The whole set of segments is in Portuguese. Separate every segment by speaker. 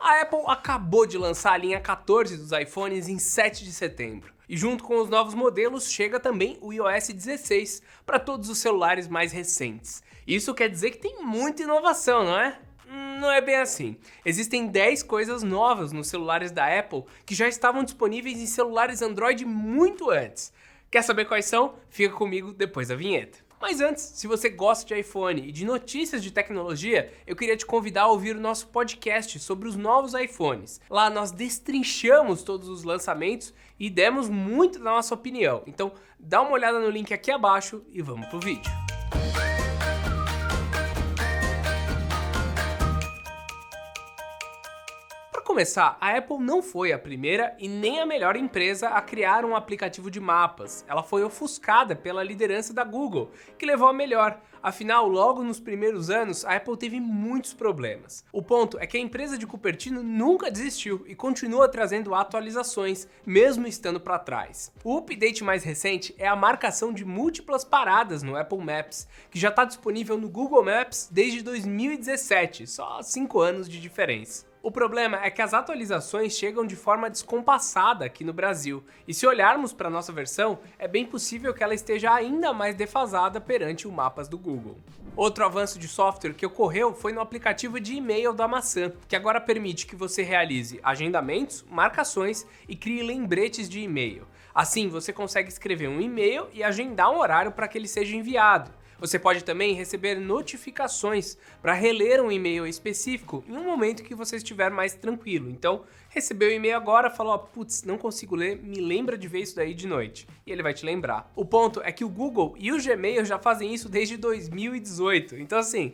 Speaker 1: A Apple acabou de lançar a linha 14 dos iPhones em 7 de setembro. E junto com os novos modelos chega também o iOS 16 para todos os celulares mais recentes. Isso quer dizer que tem muita inovação, não é? Não é bem assim. Existem 10 coisas novas nos celulares da Apple que já estavam disponíveis em celulares Android muito antes. Quer saber quais são? Fica comigo depois da vinheta. Mas antes, se você gosta de iPhone e de notícias de tecnologia, eu queria te convidar a ouvir o nosso podcast sobre os novos iPhones. Lá nós destrinchamos todos os lançamentos e demos muito da nossa opinião. Então dá uma olhada no link aqui abaixo e vamos pro vídeo. Para começar, a Apple não foi a primeira e nem a melhor empresa a criar um aplicativo de mapas. Ela foi ofuscada pela liderança da Google, que levou a melhor. Afinal, logo nos primeiros anos, a Apple teve muitos problemas. O ponto é que a empresa de Cupertino nunca desistiu e continua trazendo atualizações, mesmo estando para trás. O update mais recente é a marcação de múltiplas paradas no Apple Maps, que já está disponível no Google Maps desde 2017, só 5 anos de diferença. O problema é que as atualizações chegam de forma descompassada aqui no Brasil, e se olharmos para a nossa versão, é bem possível que ela esteja ainda mais defasada perante o Mapas do Google. Outro avanço de software que ocorreu foi no aplicativo de e-mail da maçã, que agora permite que você realize agendamentos, marcações e crie lembretes de e-mail. Assim, você consegue escrever um e-mail e agendar um horário para que ele seja enviado. Você pode também receber notificações para reler um e-mail específico em um momento que você estiver mais tranquilo. Então, recebeu o e-mail agora, falou, putz, não consigo ler, me lembra de ver isso daí de noite. E ele vai te lembrar. O ponto é que o Google e o Gmail já fazem isso desde 2018. Então, assim,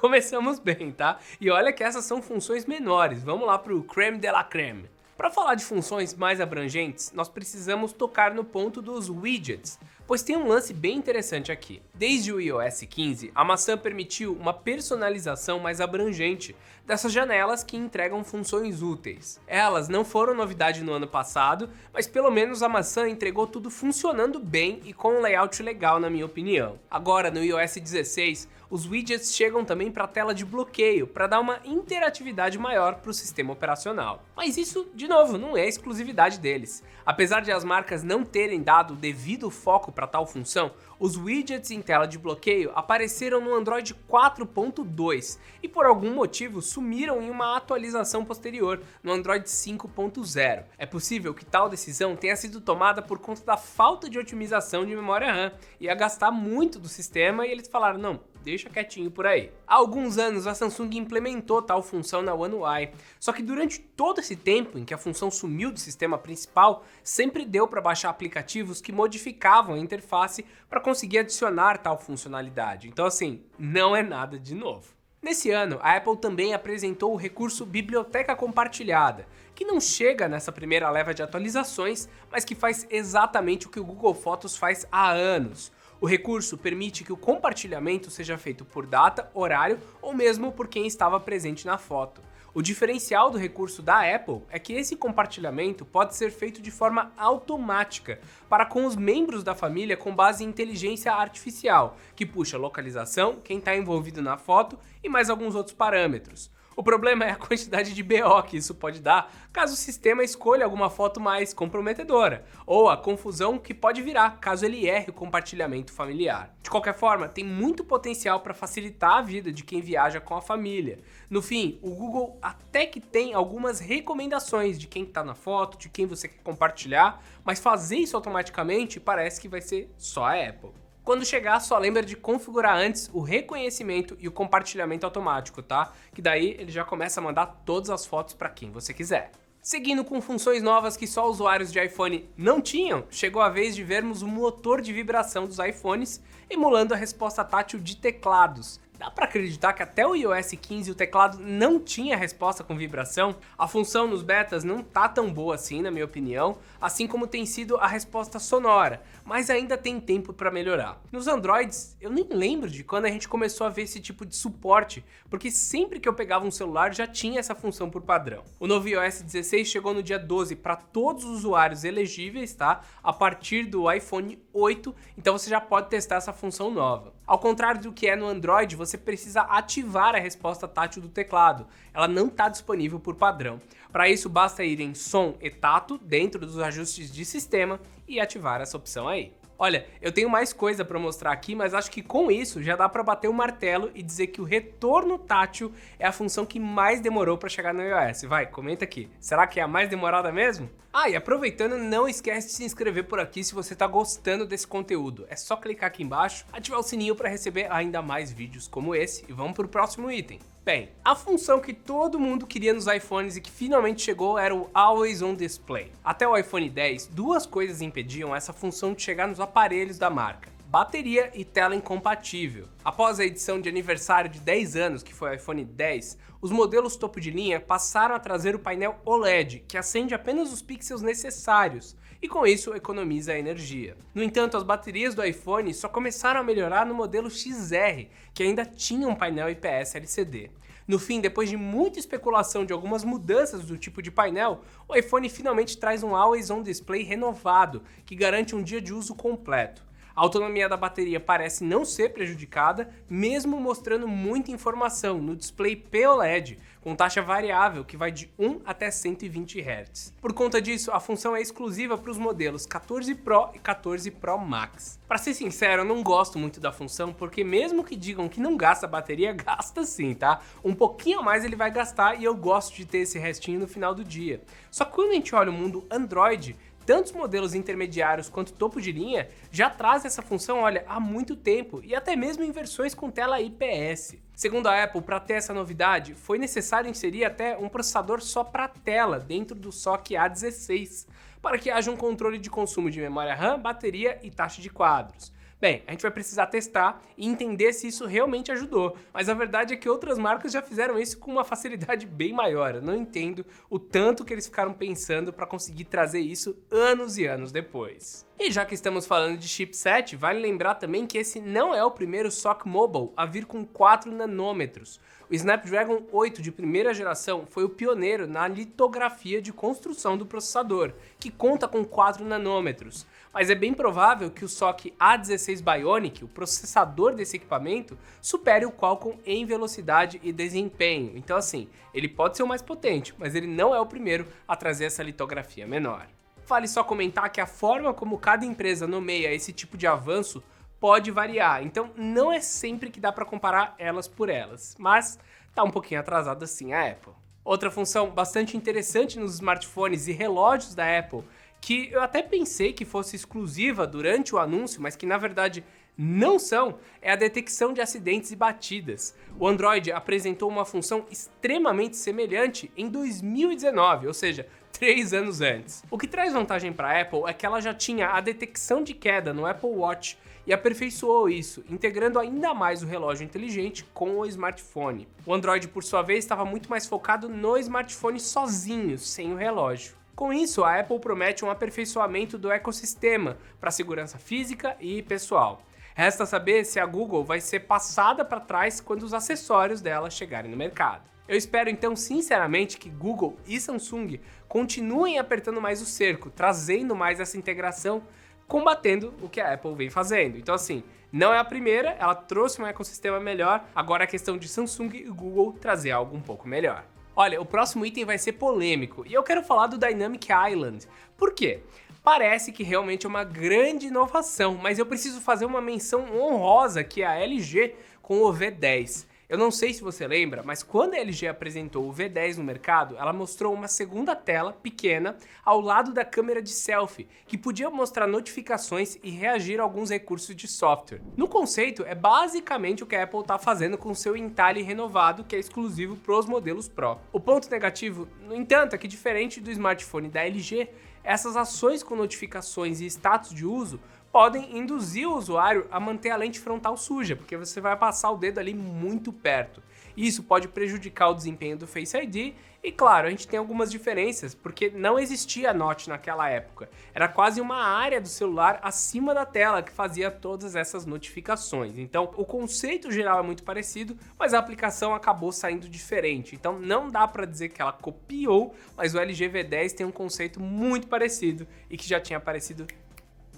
Speaker 1: começamos bem, tá? E olha que essas são funções menores. Vamos lá pro crème de la crème. Para falar de funções mais abrangentes, nós precisamos tocar no ponto dos widgets, pois tem um lance bem interessante aqui. Desde o iOS 15, a maçã permitiu uma personalização mais abrangente dessas janelas que entregam funções úteis. Elas não foram novidade no ano passado, mas pelo menos a maçã entregou tudo funcionando bem e com um layout legal, na minha opinião. Agora, no iOS 16, os widgets chegam também para a tela de bloqueio, para dar uma interatividade maior para o sistema operacional. Mas isso, de novo, não é exclusividade deles. Apesar de as marcas não terem dado o devido foco para tal função, os widgets em tela de bloqueio apareceram no Android 4.2 e por algum motivo sumiram em uma atualização posterior, no Android 5.0. É possível que tal decisão tenha sido tomada por conta da falta de otimização de memória RAM. Ia gastar muito do sistema e eles falaram, não, deixa quietinho por aí. Há alguns anos a Samsung implementou tal função na One UI, só que durante todo esse tempo em que a função sumiu do sistema principal, sempre deu para baixar aplicativos que modificavam a interface para conseguir adicionar tal funcionalidade. Então assim, não é nada de novo. Nesse ano, a Apple também apresentou o recurso Biblioteca Compartilhada, que não chega nessa primeira leva de atualizações, mas que faz exatamente o que o Google Fotos faz há anos. O recurso permite que o compartilhamento seja feito por data, horário ou mesmo por quem estava presente na foto. O diferencial do recurso da Apple é que esse compartilhamento pode ser feito de forma automática para com os membros da família com base em inteligência artificial, que puxa localização, quem está envolvido na foto e mais alguns outros parâmetros. O problema é a quantidade de BO que isso pode dar caso o sistema escolha alguma foto mais comprometedora, ou a confusão que pode virar caso ele erre o compartilhamento familiar. De qualquer forma, tem muito potencial para facilitar a vida de quem viaja com a família. No fim, o Google até que tem algumas recomendações de quem está na foto, de quem você quer compartilhar, mas fazer isso automaticamente parece que vai ser só a Apple. Quando chegar, só lembra de configurar antes o reconhecimento e o compartilhamento automático, tá? Que daí ele já começa a mandar todas as fotos para quem você quiser. Seguindo com funções novas que só usuários de iPhone não tinham, chegou a vez de vermos o motor de vibração dos iPhones emulando a resposta tátil de teclados. Dá para acreditar que até o iOS 15 o teclado não tinha resposta com vibração? A função nos betas não tá tão boa assim, na minha opinião, assim como tem sido a resposta sonora, mas ainda tem tempo para melhorar. Nos Androids, eu nem lembro de quando a gente começou a ver esse tipo de suporte, porque sempre que eu pegava um celular já tinha essa função por padrão. O novo iOS 16 chegou no dia 12 para todos os usuários elegíveis, tá? A partir do iPhone 8, então você já pode testar essa função nova. Ao contrário do que é no Android, você precisa ativar a resposta tátil do teclado. Ela não está disponível por padrão. Para isso, basta ir em Som e Tato, dentro dos ajustes de sistema, e ativar essa opção aí. Olha, eu tenho mais coisa para mostrar aqui, mas acho que com isso já dá para bater o martelo e dizer que o retorno tátil é a função que mais demorou para chegar no iOS. Vai, comenta aqui. Será que é a mais demorada mesmo? Ah, e aproveitando, não esquece de se inscrever por aqui se você está gostando desse conteúdo. É só clicar aqui embaixo, ativar o sininho para receber ainda mais vídeos como esse e vamos para o próximo item. Bem, a função que todo mundo queria nos iPhones e que finalmente chegou era o Always On Display. Até o iPhone 10, duas coisas impediam essa função de chegar nos aparelhos da marca: bateria e tela incompatível. Após a edição de aniversário de 10 anos, que foi o iPhone 10, os modelos topo de linha passaram a trazer o painel OLED, que acende apenas os pixels necessários, e com isso economiza energia. No entanto, as baterias do iPhone só começaram a melhorar no modelo XR, que ainda tinha um painel IPS LCD. No fim, depois de muita especulação de algumas mudanças do tipo de painel, o iPhone finalmente traz um Always On Display renovado, que garante um dia de uso completo. A autonomia da bateria parece não ser prejudicada, mesmo mostrando muita informação no display POLED, com taxa variável que vai de 1 até 120 Hz. Por conta disso, a função é exclusiva para os modelos 14 Pro e 14 Pro Max. Para ser sincero, eu não gosto muito da função, porque mesmo que digam que não gasta bateria, gasta sim, tá? Um pouquinho a mais ele vai gastar e eu gosto de ter esse restinho no final do dia. Só que quando a gente olha o mundo Android, tantos modelos intermediários quanto topo de linha já trazem essa função, olha, há muito tempo, e até mesmo em versões com tela IPS. Segundo a Apple, para ter essa novidade, foi necessário inserir até um processador só para tela dentro do SoC A16, para que haja um controle de consumo de memória RAM, bateria e taxa de quadros. Bem, a gente vai precisar testar e entender se isso realmente ajudou, mas a verdade é que outras marcas já fizeram isso com uma facilidade bem maior. Eu não entendo o tanto que eles ficaram pensando para conseguir trazer isso anos e anos depois. E já que estamos falando de chipset, vale lembrar também que esse não é o primeiro SoC Mobile a vir com 4 nanômetros. O Snapdragon 8 de primeira geração foi o pioneiro na litografia de construção do processador, que conta com 4 nanômetros. Mas é bem provável que o SoC A16 Bionic, o processador desse equipamento, supere o Qualcomm em velocidade e desempenho. Então assim, ele pode ser o mais potente, mas ele não é o primeiro a trazer essa litografia menor. Vale só comentar que a forma como cada empresa nomeia esse tipo de avanço pode variar, então não é sempre que dá para comparar elas por elas, mas tá um pouquinho atrasada sim a Apple. Outra função bastante interessante nos smartphones e relógios da Apple, que eu até pensei que fosse exclusiva durante o anúncio, mas que na verdade não são, é a detecção de acidentes e batidas. O Android apresentou uma função extremamente semelhante em 2019, ou seja, 3 anos antes. O que traz vantagem para a Apple é que ela já tinha a detecção de queda no Apple Watch e aperfeiçoou isso, integrando ainda mais o relógio inteligente com o smartphone. O Android, por sua vez, estava muito mais focado no smartphone sozinho, sem o relógio. Com isso, a Apple promete um aperfeiçoamento do ecossistema para segurança física e pessoal. Resta saber se a Google vai ser passada para trás quando os acessórios dela chegarem no mercado. Eu espero então sinceramente que Google e Samsung continuem apertando mais o cerco, trazendo mais essa integração, combatendo o que a Apple vem fazendo. Então assim, não é a primeira, ela trouxe um ecossistema melhor, agora é questão de Samsung e Google trazer algo um pouco melhor. Olha, o próximo item vai ser polêmico e eu quero falar do Dynamic Island. Por quê? Parece que realmente é uma grande inovação, mas eu preciso fazer uma menção honrosa que é a LG com o V10. Eu não sei se você lembra, mas quando a LG apresentou o V10 no mercado, ela mostrou uma segunda tela pequena ao lado da câmera de selfie, que podia mostrar notificações e reagir a alguns recursos de software. No conceito, é basicamente o que a Apple está fazendo com seu entalhe renovado, que é exclusivo para os modelos Pro. O ponto negativo, no entanto, é que diferente do smartphone da LG, essas ações com notificações e status de uso podem induzir o usuário a manter a lente frontal suja, porque você vai passar o dedo ali muito perto. Isso pode prejudicar o desempenho do Face ID e, claro, a gente tem algumas diferenças, porque não existia Notch naquela época. Era quase uma área do celular acima da tela que fazia todas essas notificações. Então, o conceito geral é muito parecido, mas a aplicação acabou saindo diferente. Então, não dá para dizer que ela copiou, mas o LG V10 tem um conceito muito parecido e que já tinha aparecido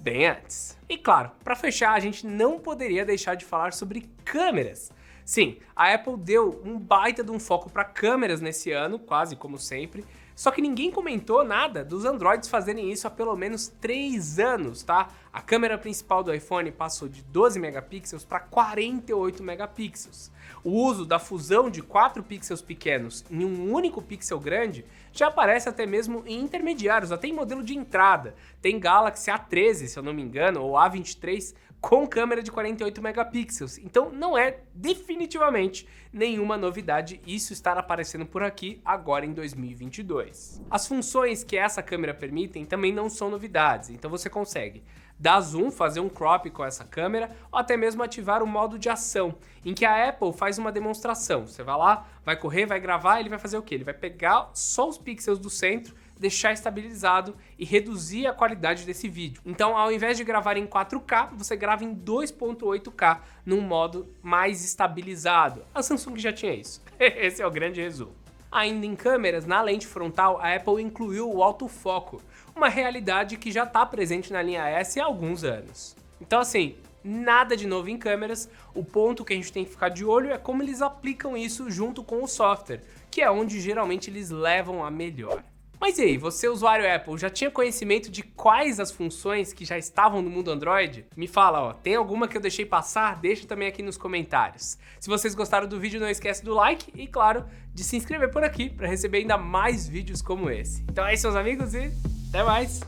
Speaker 1: bem antes. E claro, para fechar, a gente não poderia deixar de falar sobre câmeras. Sim, a Apple deu um baita de um foco para câmeras nesse ano, quase como sempre, só que ninguém comentou nada dos Androids fazerem isso há pelo menos 3 anos, tá? A câmera principal do iPhone passou de 12 megapixels para 48 megapixels. O uso da fusão de 4 pixels pequenos em um único pixel grande já aparece até mesmo em intermediários, até em modelo de entrada. Tem Galaxy A13, se eu não me engano, ou A23, com câmera de 48 megapixels. Então não é definitivamente nenhuma novidade isso estar aparecendo por aqui agora em 2022. As funções que essa câmera permitem também não são novidades, então você consegue dar zoom, fazer um crop com essa câmera, ou até mesmo ativar o modo de ação, em que a Apple faz uma demonstração. Você vai lá, vai correr, vai gravar, ele vai fazer o quê? Ele vai pegar só os pixels do centro, deixar estabilizado e reduzir a qualidade desse vídeo. Então, ao invés de gravar em 4K, você grava em 2.8K, num modo mais estabilizado. A Samsung já tinha isso. Esse é o grande resumo. Ainda em câmeras, na lente frontal, a Apple incluiu o autofoco, uma realidade que já está presente na linha S há alguns anos. Então assim, nada de novo em câmeras, o ponto que a gente tem que ficar de olho é como eles aplicam isso junto com o software, que é onde geralmente eles levam a melhor. Mas e aí, você usuário Apple já tinha conhecimento de quais as funções que já estavam no mundo Android? Me fala, ó, tem alguma que eu deixei passar? Deixa também aqui nos comentários. Se vocês gostaram do vídeo, não esquece do like e, claro, de se inscrever por aqui para receber ainda mais vídeos como esse. Então é isso, meus amigos, e até mais!